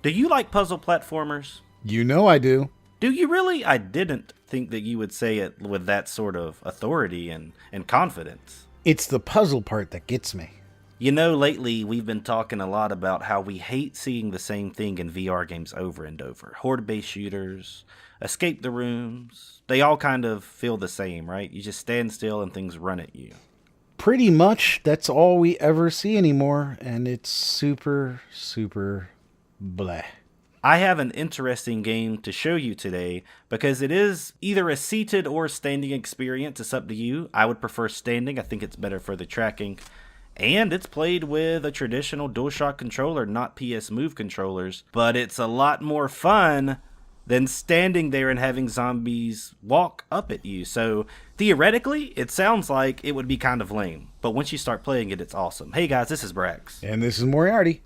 Do you like puzzle platformers? You know I do. Do you really? I didn't think that you would say it with that sort of authority and confidence. It's the puzzle part that gets me. You know, lately we've been talking a lot about how we hate seeing the same thing in VR games over and over. Horde-based shooters, escape the rooms, they all kind of feel the same, right? You just stand still and things run at you. Pretty much, that's all we ever see anymore, and it's super bleh. I have an interesting game to show you today because it is either a seated or standing experience. It's up to you. I would prefer standing. I think it's better for the tracking. And it's played with a traditional DualShock controller, not PS Move controllers. But it's a lot more fun than standing there and having zombies walk up at you. So theoretically, it sounds like it would be kind of lame. But once you start playing it, it's awesome. Hey guys, this is Brax. And this is Moriarty.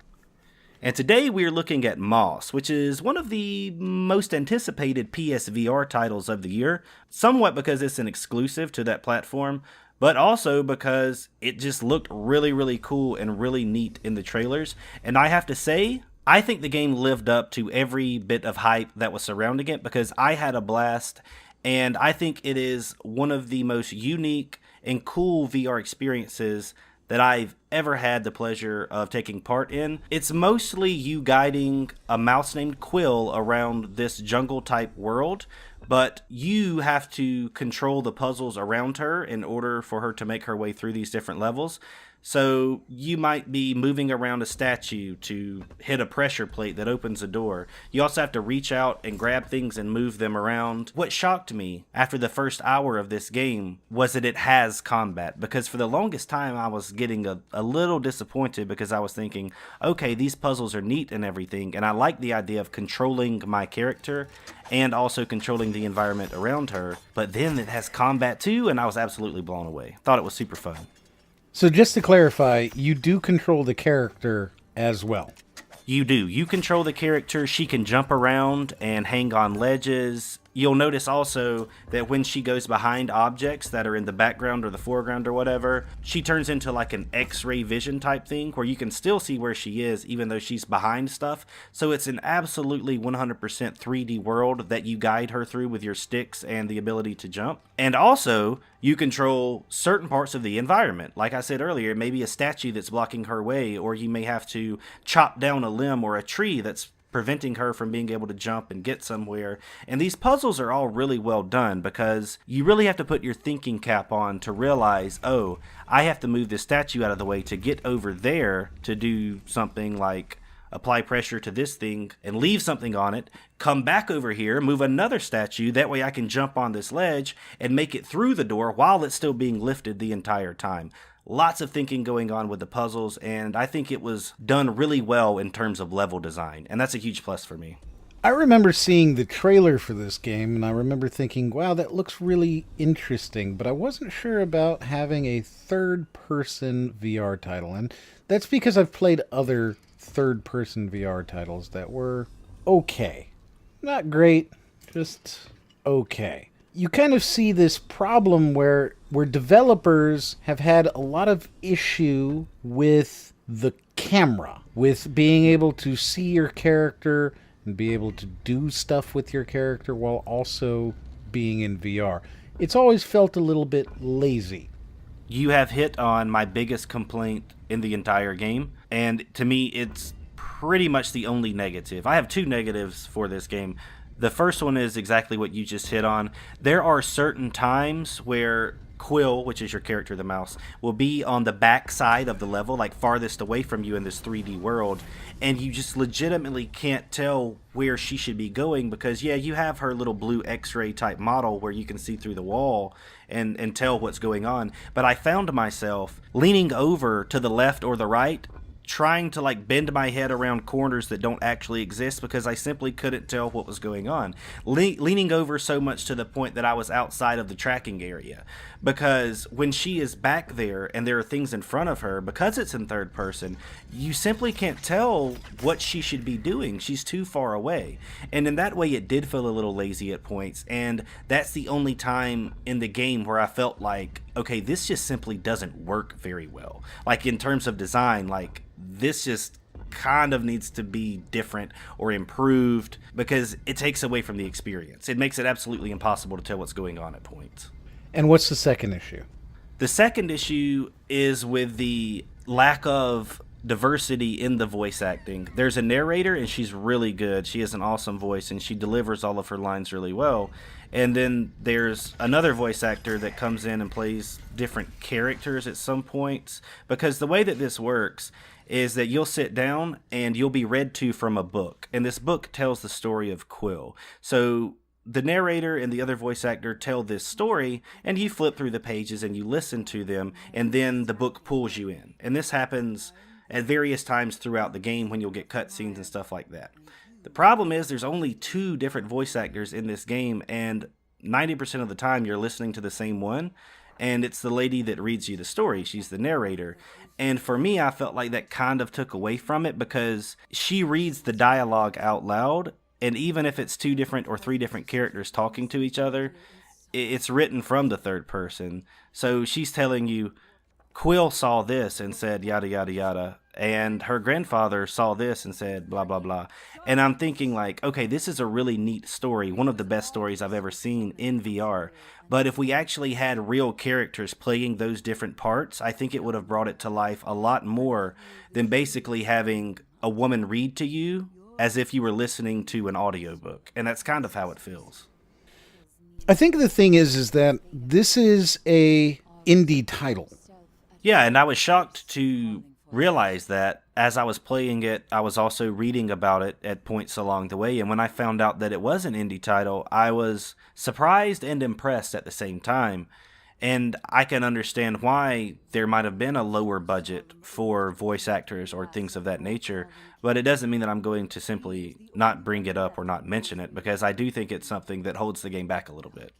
And today we're looking at Moss, which is one of the most anticipated PSVR titles of the year, somewhat because it's an exclusive to that platform, but also because it just looked really cool and really neat in the trailers. And I have to say, I think the game lived up to every bit of hype that was surrounding it because I had a blast, and I think it is one of the most unique and cool VR experiences that I've ever had the pleasure of taking part in. It's mostly you guiding a mouse named Quill around this jungle type world, but you have to control the puzzles around her in order for her to make her way through these different levels. So you might be moving around a statue to hit a pressure plate that opens a door. You also have to reach out and grab things and move them around. What shocked me after the first hour of this game was that it has combat, because for the longest time I was getting a little disappointed because I was thinking, okay, these puzzles are neat and everything, and I like the idea of controlling my character and also controlling the environment around her, but then it has combat too, and I was absolutely blown away. Thought it was super fun. So just to clarify, you do control the character as well. You do. You control the character. She can jump around and hang on ledges. You'll notice also that when she goes behind objects that are in the background or the foreground or whatever, she turns into like an X-ray vision type thing where you can still see where she is even though she's behind stuff. So it's an absolutely 100% 3D world that you guide her through with your sticks and the ability to jump. And also, you control certain parts of the environment. Like I said earlier, maybe a statue that's blocking her way, or you may have to chop down a limb or a tree that's preventing her from being able to jump and get somewhere. And these puzzles are all really well done because you really have to put your thinking cap on to realize, oh, I have to move this statue out of the way to get over there to do something like apply pressure to this thing and leave something on it, come back over here, move another statue, that way I can jump on this ledge and make it through the door while it's still being lifted the entire time. Lots of thinking going on with the puzzles, and I think it was done really well in terms of level design, and that's a huge plus for me. I remember seeing the trailer for this game, and I remember thinking, wow, that looks really interesting, but I wasn't sure about having a third-person VR title, and that's because I've played other third-person VR titles that were okay. Not great, just okay. You kind of see this problem where developers have had a lot of issue with the camera, with being able to see your character and be able to do stuff with your character while also being in VR. It's always felt a little bit lazy. You have hit on my biggest complaint in the entire game, and to me it's pretty much the only negative. I have two negatives for this game. The first one is exactly what you just hit on. There are certain times where Quill, which is your character, the mouse, will be on the back side of the level, like farthest away from you in this 3D world, and you just legitimately can't tell where she should be going because, yeah, you have her little blue X-ray type model where you can see through the wall and tell what's going on, but I found myself leaning over to the left or the right, trying to like bend my head around corners that don't actually exist because I simply couldn't tell what was going on. Leaning over so much to the point that I was outside of the tracking area. Because when she is back there and there are things in front of her, because it's in third person, you simply can't tell what she should be doing. She's too far away. And in that way, it did feel a little lazy at points. And that's the only time in the game where I felt like, okay, this just simply doesn't work very well. Like in terms of design, like this just kind of needs to be different or improved because it takes away from the experience. It makes it absolutely impossible to tell what's going on at points. And what's the second issue? The second issue is with the lack of diversity in the voice acting. There's a narrator, and she's really good. She has an awesome voice, and she delivers all of her lines really well. And then there's another voice actor that comes in and plays different characters at some points. Because the way that this works is that you'll sit down and you'll be read to from a book. And this book tells the story of Quill. So the narrator and the other voice actor tell this story, and you flip through the pages and you listen to them, and then the book pulls you in. And this happens at various times throughout the game when you'll get cutscenes and stuff like that. The problem is there's only 2 different voice actors in this game, and 90% of the time you're listening to the same one, and it's the lady that reads you the story. She's the narrator. And for me, I felt like that kind of took away from it because she reads the dialogue out loud, and even if it's 2 different or 3 different characters talking to each other, it's written from the third person. So she's telling you, Quill saw this and said yada yada yada, and her grandfather saw this and said blah blah blah. And I'm thinking like, okay, this is a really neat story, one of the best stories I've ever seen in VR. But if we actually had real characters playing those different parts, I think it would have brought it to life a lot more than basically having a woman read to you as if you were listening to an audiobook. And that's kind of how it feels. I think the thing is that this is a indie title. Yeah, and I was shocked to realize that as I was playing it, I was also reading about it at points along the way. And when I found out that it was an indie title, I was surprised and impressed at the same time. And I can understand why there might have been a lower budget for voice actors or things of that nature. But it doesn't mean that I'm going to simply not bring it up or not mention it, because I do think it's something that holds the game back a little bit.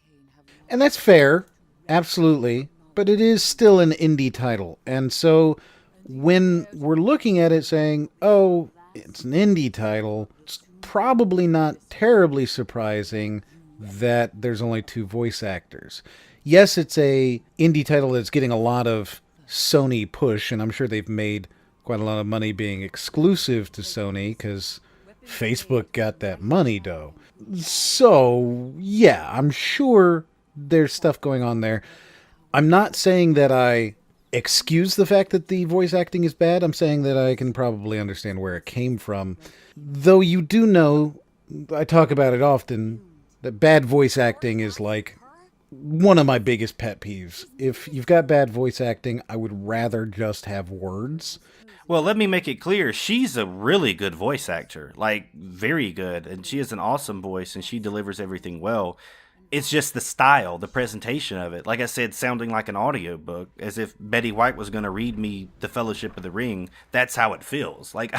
And that's fair, absolutely. But it is still an indie title. And so when we're looking at it saying, oh, it's an indie title, it's probably not terribly surprising that there's only 2 voice actors. Yes, it's a indie title that's getting a lot of Sony push, and I'm sure they've made quite a lot of money being exclusive to Sony because Facebook got that money, though. So, yeah, I'm sure there's stuff going on there. I'm not saying that I excuse the fact that the voice acting is bad. I'm saying that I can probably understand where it came from. Though you do know, I talk about it often, that bad voice acting is like one of my biggest pet peeves. If you've got bad voice acting, I would rather just have words. Well, let me make it clear. She's a really good voice actor, like very good. And she has an awesome voice and she delivers everything well. It's just the style, the presentation of it. Like I said, sounding like an audiobook, as if Betty White was going to read me The Fellowship of the Ring. That's how it feels. Like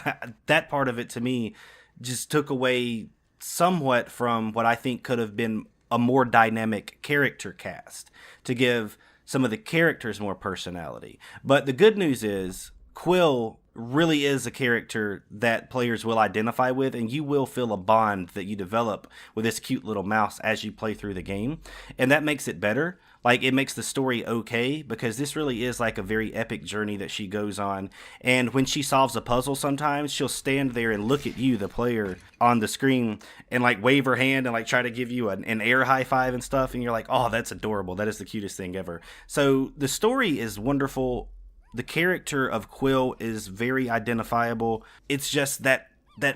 that part of it to me just took away somewhat from what I think could have been a more dynamic character cast to give some of the characters more personality. But the good news is Quill really is a character that players will identify with, and you will feel a bond that you develop with this cute little mouse as you play through the game. And that makes it better. Like, it makes the story okay, because this really is like a very epic journey that she goes on. And when she solves a puzzle sometimes, she'll stand there and look at you, the player, on the screen and like wave her hand and like try to give you an air high five and stuff. And you're like, oh, that's adorable. That is the cutest thing ever. So the story is wonderful. The character of Quill is very identifiable. It's just that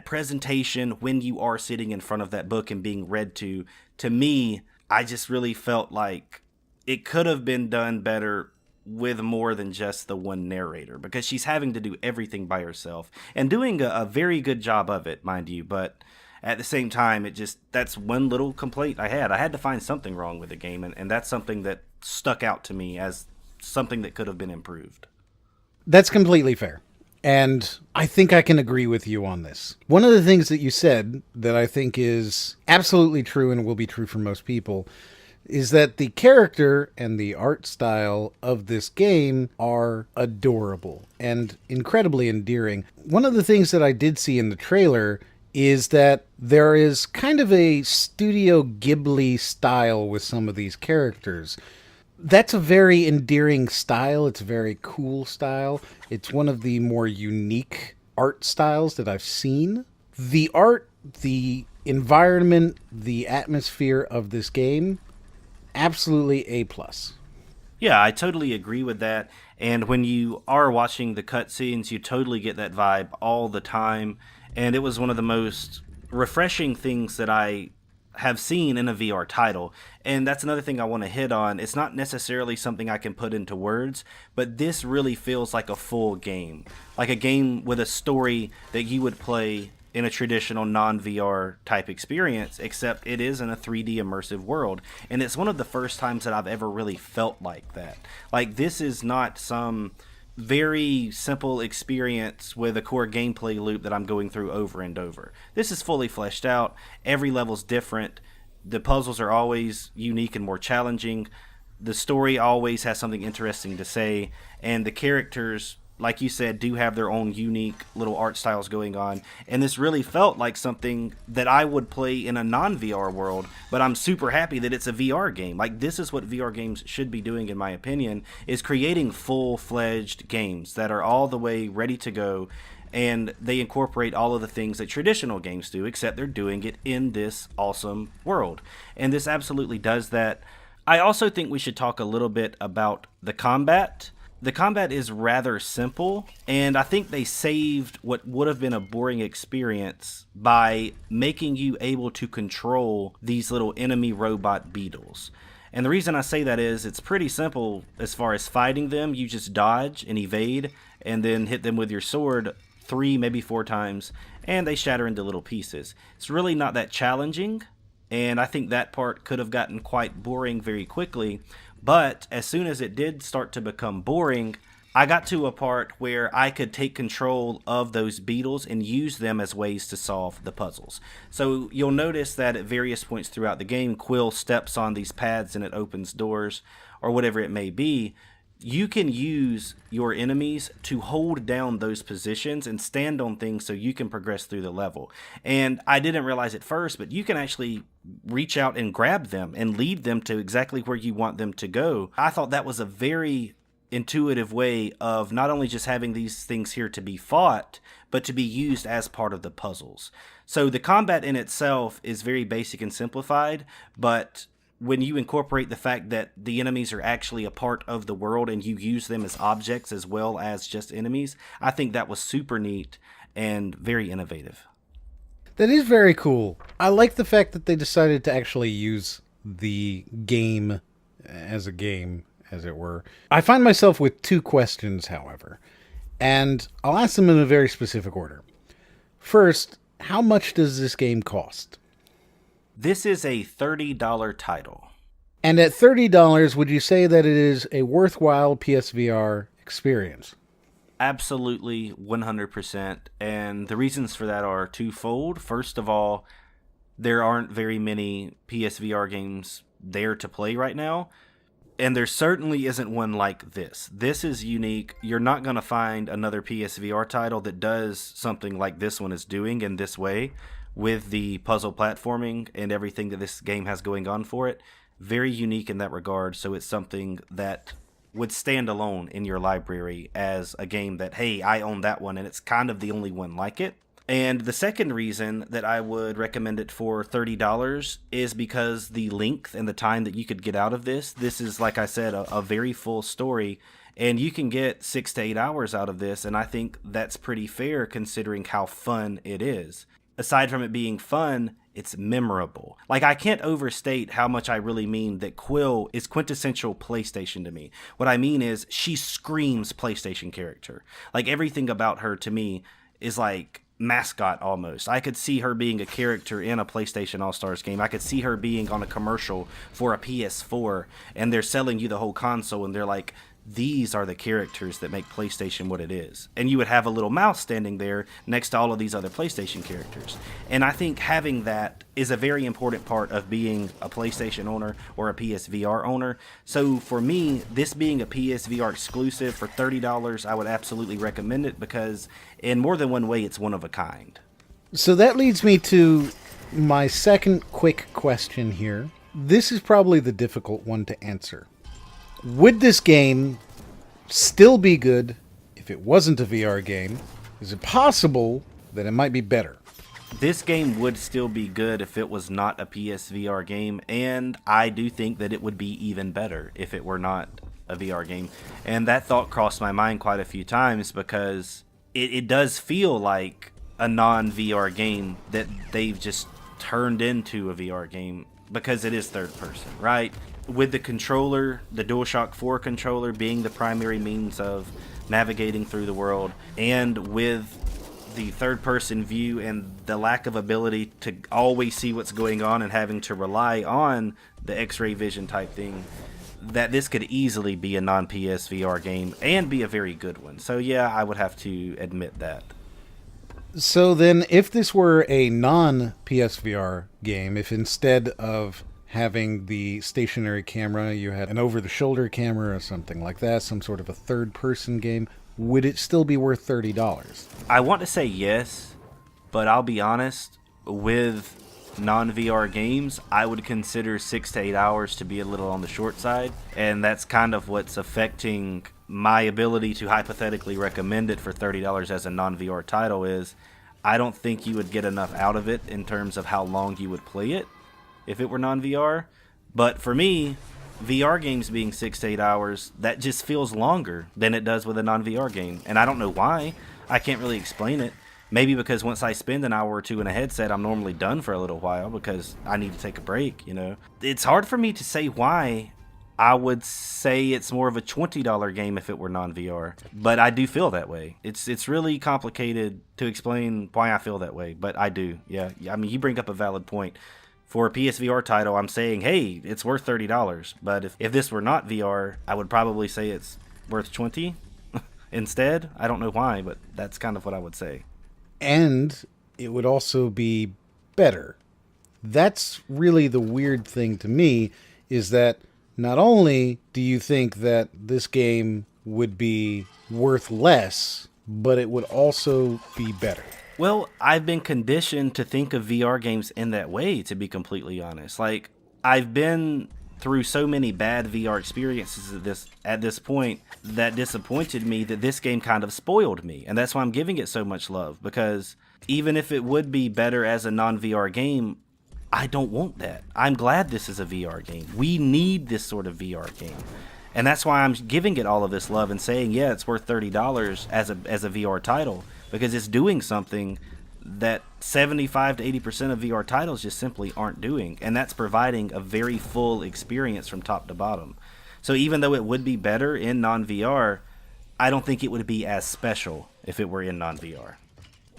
presentation when you are sitting in front of that book and being read to me, I just really felt like it could have been done better with more than just the one narrator, because she's having to do everything by herself and doing a very good job of it, mind you. But at the same time, that's one little complaint I had. I had to find something wrong with the game, and that's something that stuck out to me as something that could have been improved. That's completely fair. And I think I can agree with you on this. One of the things that you said that I think is absolutely true and will be true for most people is that the character and the art style of this game are adorable and incredibly endearing. One of the things that I did see in the trailer is that there is kind of a Studio Ghibli style with some of these characters. That's a very endearing style. It's a very cool style. It's one of the more unique art styles that I've seen. The art, the environment, the atmosphere of this game, absolutely A plus. Yeah, I totally agree with that. And when you are watching the cutscenes, you totally get that vibe all the time. And it was one of the most refreshing things that I have seen in a VR title. And that's another thing I want to hit on. It's not necessarily something I can put into words, but this really feels like a full game. Like a game with a story that you would play in a traditional non-VR type experience, except it is in a 3D immersive world. And it's one of the first times that I've ever really felt like that. Like, this is not some very simple experience with a core gameplay loop that I'm going through over and over. This is fully fleshed out. Every level's different. The puzzles are always unique and more challenging. The story always has something interesting to say, and the characters, like you said, do have their own unique little art styles going on. And this really felt like something that I would play in a non-VR world, but I'm super happy that it's a VR game. Like, this is what VR games should be doing, in my opinion, is creating full-fledged games that are all the way ready to go, and they incorporate all of the things that traditional games do, except they're doing it in this awesome world. And this absolutely does that. I also think we should talk a little bit about the combat. The combat is rather simple, and I think they saved what would have been a boring experience by making you able to control these little enemy robot beetles. And the reason I say that is it's pretty simple as far as fighting them. You just dodge and evade and then hit them with your sword 3, maybe 4 times, and they shatter into little pieces. It's really not that challenging, and I think that part could have gotten quite boring very quickly. But as soon as it did start to become boring, I got to a part where I could take control of those beetles and use them as ways to solve the puzzles. So you'll notice that at various points throughout the game, Quill steps on these pads and it opens doors, or whatever it may be. You can use your enemies to hold down those positions and stand on things so you can progress through the level. And I didn't realize at first, but you can actually reach out and grab them and lead them to exactly where you want them to go. I thought that was a very intuitive way of not only just having these things here to be fought, but to be used as part of the puzzles. So the combat in itself is very basic and simplified, but when you incorporate the fact that the enemies are actually a part of the world and you use them as objects as well as just enemies, I think that was super neat and very innovative. That is very cool. I like the fact that they decided to actually use the game as a game, as it were. I find myself with 2 questions, however, and I'll ask them in a very specific order. First, how much does this game cost? This is a $30 title. And at $30, would you say that it is a worthwhile PSVR experience? Absolutely, 100%. And the reasons for that are twofold. First of all, there aren't very many PSVR games there to play right now. And there certainly isn't one like this. This is unique. You're not going to find another PSVR title that does something like this one is doing in this way, with the puzzle platforming and everything that this game has going on for it. Very unique in that regard, so it's something that would stand alone in your library as a game that, hey, I own that one, and it's kind of the only one like it. And the second reason that I would recommend it for $30 is because the length and the time that you could get out of this. This is, like I said, a very full story, and you can get 6 to 8 hours out of this, and I think that's pretty fair considering how fun it is. Aside from it being fun, it's memorable. Like, I can't overstate how much I really mean that Quill is quintessential PlayStation to me. What I mean is she screams PlayStation character. Like, everything about her to me is like mascot almost. I could see her being a character in a PlayStation All-Stars game. I could see her being on a commercial for a PS4, and they're selling you the whole console, and they're like, these are the characters that make PlayStation what it is. And you would have a little mouse standing there next to all of these other PlayStation characters. And I think having that is a very important part of being a PlayStation owner or a PSVR owner. So for me, this being a PSVR exclusive for $30, I would absolutely recommend it because in more than one way, it's one of a kind. So that leads me to my second quick question here. This is probably the difficult one to answer. Would this game still be good if it wasn't a VR game? Is it possible that it might be better? This game would still be good if it was not a PSVR game, and I do think that it would be even better if it were not a VR game. And that thought crossed my mind quite a few times because it does feel like a non-VR game that they've just turned into a VR game because it is third person, right? With the controller, the DualShock 4 controller being the primary means of navigating through the world, and with the third person view and the lack of ability to always see what's going on and having to rely on the X-ray vision type thing, that this could easily be a non-PSVR game and be a very good one. So yeah, I would have to admit that. So then, if this were a non-PSVR game, if instead of having the stationary camera, you had an over-the-shoulder camera or something like that, some sort of a third-person game, would it still be worth $30? I want to say yes, but I'll be honest, with non-VR games, I would consider 6 to 8 hours to be a little on the short side, and that's kind of what's affecting my ability to hypothetically recommend it for $30 as a non-VR title. Is I don't think you would get enough out of it in terms of how long you would play it if it were non-VR. But for me, VR games being 6 to 8 hours, that just feels longer than it does with a non-VR game. And I don't know why. I can't really explain it. Maybe because once I spend an hour or two in a headset, I'm normally done for a little while because I need to take a break, you know. It's hard for me to say why. I would say it's more of a $20 game if it were non-VR, but I do feel that way. It's really complicated to explain why I feel that way, but I do. Yeah, I mean, you bring up a valid point. For a PSVR title, I'm saying, hey, it's worth $30. But if this were not VR, I would probably say it's worth $20 instead. I don't know why, but that's kind of what I would say. And it would also be better. That's really the weird thing to me, is that not only do you think that this game would be worth less, but it would also be better. Well, I've been conditioned to think of VR games in that way, to be completely honest. Like, I've been through so many bad VR experiences at this point that disappointed me that this game kind of spoiled me. And that's why I'm giving it so much love, because even if it would be better as a non-VR game, I don't want that. I'm glad this is a VR game. We need this sort of VR game. And that's why I'm giving it all of this love and saying, yeah, it's worth $30 as a VR title, because it's doing something that 75 to 80% of VR titles just simply aren't doing, and that's providing a very full experience from top to bottom. So even though it would be better in non-VR, I don't think it would be as special if it were in non-VR.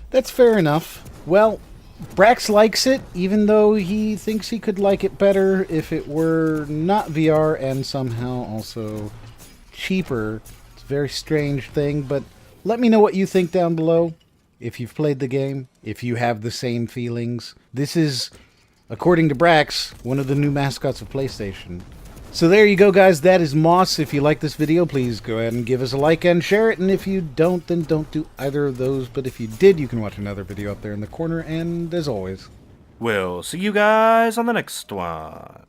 That's fair enough. Well, Brax likes it, even though he thinks he could like it better if it were not VR and somehow also cheaper. It's a very strange thing, but let me know what you think down below. If you've played the game, if you have the same feelings. This is, according to Brax, one of the new mascots of PlayStation. So there you go, guys. That is Moss. If you like this video, please go ahead and give us a like and share it. And if you don't, then don't do either of those. But if you did, you can watch another video up there in the corner. And as always, We'll see you guys on the next one.